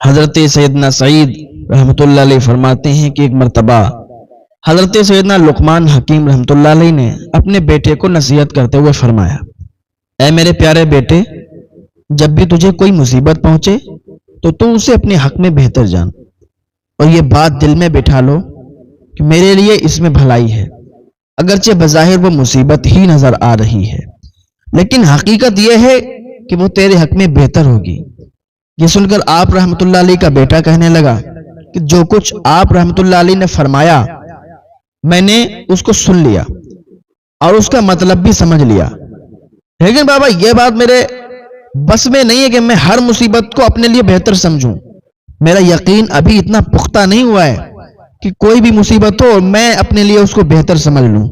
حضرت سیدنا سعید رحمۃ اللہ علیہ فرماتے ہیں کہ ایک مرتبہ حضرت سیدنا لقمان حکیم رحمۃ اللہ علیہ نے اپنے بیٹے کو نصیحت کرتے ہوئے فرمایا، اے میرے پیارے بیٹے، جب بھی تجھے کوئی مصیبت پہنچے تو اسے اپنے حق میں بہتر جان، اور یہ بات دل میں بٹھا لو کہ میرے لیے اس میں بھلائی ہے، اگرچہ بظاہر وہ مصیبت ہی نظر آ رہی ہے، لیکن حقیقت یہ ہے کہ وہ تیرے حق میں بہتر ہوگی۔ یہ سن کر آپ رحمۃ اللہ علیہ کا بیٹا کہنے لگا کہ جو کچھ آپ رحمۃ اللہ علیہ نے فرمایا میں نے اس کو سن لیا اور اس کا مطلب بھی سمجھ لیا، لیکن بابا یہ بات میرے بس میں نہیں ہے کہ میں ہر مصیبت کو اپنے لیے بہتر سمجھوں۔ میرا یقین ابھی اتنا پختہ نہیں ہوا ہے کہ کوئی بھی مصیبت ہو اور میں اپنے لیے اس کو بہتر سمجھ لوں۔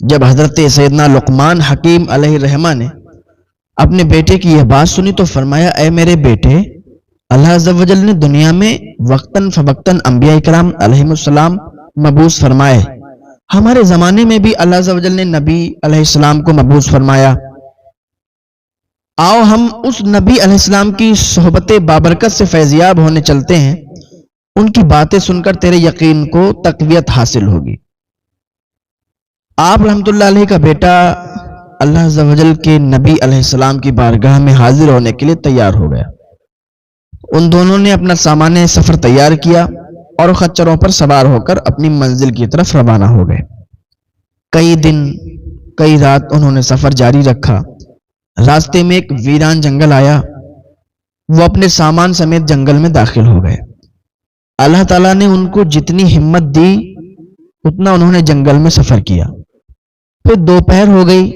جب حضرت سیدنا لقمان حکیم علیہ الرحمہ نے اپنے بیٹے کی یہ بات سنی تو فرمایا، اے میرے بیٹے، اللہ عز و جل نے دنیا میں وقتاً فوقتاً انبیاء کرام علیہم السلام مبعوث فرمائے، ہمارے زمانے میں بھی اللہ عز و جل نے نبی علیہ السلام کو مبعوث فرمایا۔ آؤ ہم اس نبی علیہ السلام کی صحبت بابرکت سے فیضیاب ہونے چلتے ہیں، ان کی باتیں سن کر تیرے یقین کو تقویت حاصل ہوگی۔ آپ رحمت اللہ علیہ کا بیٹا اللہ عز و جل کے نبی علیہ السلام کی بارگاہ میں حاضر ہونے کے لیے تیار ہو گیا۔ ان دونوں نے اپنا سامان سفر تیار کیا اور خچروں پر سوار ہو کر اپنی منزل کی طرف روانہ ہو گئے۔ کئی دن کئی رات انہوں نے سفر جاری رکھا۔ راستے میں ایک ویران جنگل آیا، وہ اپنے سامان سمیت جنگل میں داخل ہو گئے۔ اللہ تعالیٰ نے ان کو جتنی ہمت دی اتنا انہوں نے جنگل میں سفر کیا۔ پھر دوپہر ہو گئی،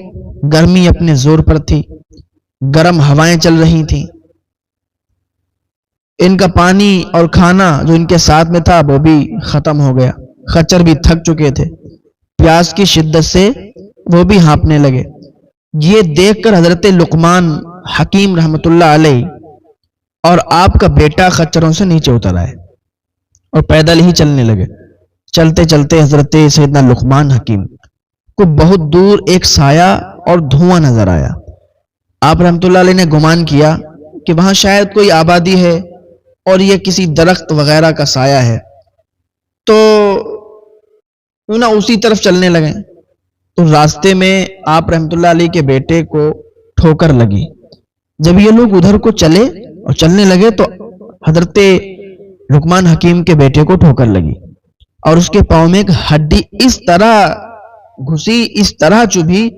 گرمی اپنے زور پر تھی، گرم ہوائیں چل رہی تھیں، ان کا پانی اور کھانا جو ان کے ساتھ میں تھا وہ بھی ختم ہو گیا، خچر بھی تھک چکے تھے، پیاس کی شدت سے وہ بھی ہانپنے لگے۔ یہ دیکھ کر حضرت لقمان حکیم رحمت اللہ علیہ اور آپ کا بیٹا خچروں سے نیچے اتر آئے اور پیدل ہی چلنے لگے۔ چلتے چلتے حضرت سیدنا لقمان حکیم کو بہت دور ایک سایہ اور دھواں نظر آیا۔ آپ رحمت اللہ علیہ نے گمان کیا کہ وہاں شاید کوئی آبادی ہے اور یہ کسی درخت وغیرہ کا سایہ ہے، تو انہیں اسی طرف چلنے لگے۔ تو راستے میں آپ رحمت اللہ علیہ کے بیٹے کو ٹھوکر لگی۔ جب یہ لوگ ادھر کو چلے اور چلنے لگے تو حضرت لقمان حکیم کے بیٹے کو ٹھوکر لگی اور اس کے پاؤں میں ایک ہڈی اس طرح گھسی، اس طرح چبھی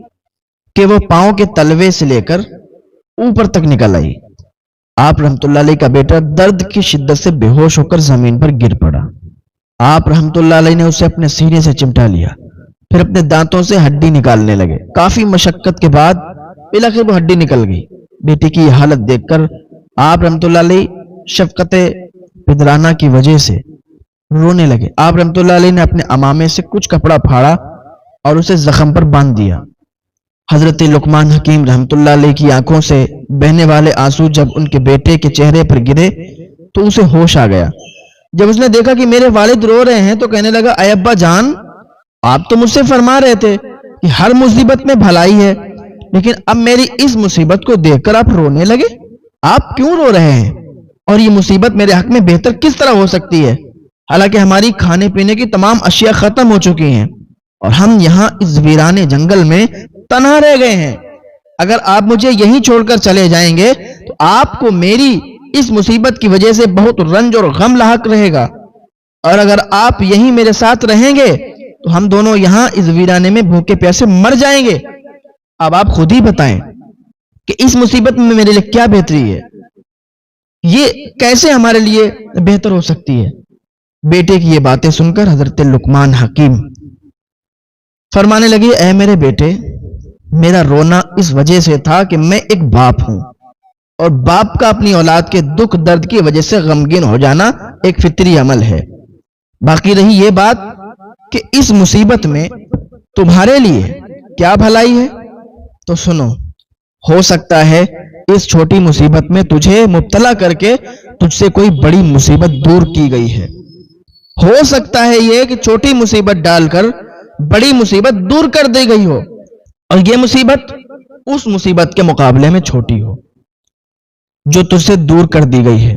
کہ وہ پاؤں کے تلوے سے لے کر اوپر تک نکل آئی۔ آپ رحمت اللہ علیہ کا بیٹا درد کی شدت سے بے ہوش ہو کر زمین پر گر پڑا۔ آپ رحمت اللہ علیہ نے اسے اپنے سینے سے چمٹا لیا، پھر اپنے دانتوں سے ہڈی نکالنے لگے۔ کافی مشقت کے بعد بالآخر وہ ہڈی نکل گئی۔ بیٹے کی یہ حالت دیکھ کر آپ رحمت اللہ علیہ شفقت پدرانہ کی وجہ سے رونے لگے۔ آپ رحمت اللہ علیہ نے اپنے عمامے سے کچھ کپڑا پھاڑا اور اسے زخم پر باندھ دیا۔ حضرت لقمان حکیم رحمت اللہ علیہ کی آنکھوں سے بہنے والے آنسو جب ان کے بیٹے کے چہرے پر گرے تو اسے ہوش آ گیا۔ جب اس نے دیکھا کہ میرے والد رو رہے ہیں تو کہنے لگا، اے ابا جان، آپ تو مجھ سے فرما رہے تھے کہ ہر مصیبت میں بھلائی ہے، لیکن اب میری اس مصیبت کو دیکھ کر آپ رونے لگے۔ آپ کیوں رو رہے ہیں؟ اور یہ مصیبت میرے حق میں بہتر کس طرح ہو سکتی ہے؟ حالانکہ ہماری کھانے پینے کی تمام اشیاء ختم ہو چکی ہیں اور ہم یہاں اس ویرانے جنگل میں تنہا رہ گئے ہیں۔ اگر آپ مجھے یہیں چھوڑ کر چلے جائیں گے تو آپ کو میری اس مصیبت کی وجہ سے بہت رنج اور غم لاحق رہے گا، اور اگر آپ یہیں میرے ساتھ رہیں گے تو ہم دونوں یہاں اس ویرانے میں بھوکے پیاسے مر جائیں گے۔ اب آپ خود ہی بتائیں کہ اس مصیبت میں میرے لیے کیا بہتری ہے؟ یہ کیسے ہمارے لیے بہتر ہو سکتی ہے؟ بیٹے کی یہ باتیں سن کر حضرت لقمان حکیم فرمانے لگے، اے میرے بیٹے، میرا رونا اس وجہ سے تھا کہ میں ایک باپ ہوں، اور باپ کا اپنی اولاد کے دکھ درد کی وجہ سے غمگین ہو جانا ایک فطری عمل ہے۔ باقی رہی یہ بات کہ اس مصیبت میں تمہارے لیے کیا بھلائی ہے، تو سنو، ہو سکتا ہے اس چھوٹی مصیبت میں تجھے مبتلا کر کے تجھ سے کوئی بڑی مصیبت دور کی گئی ہے۔ ہو سکتا ہے یہ کہ چھوٹی مصیبت ڈال کر بڑی مصیبت دور کر دی گئی ہو، اور یہ مصیبت اس مصیبت کے مقابلے میں چھوٹی ہو جو تجھ سے دور کر دی گئی ہے۔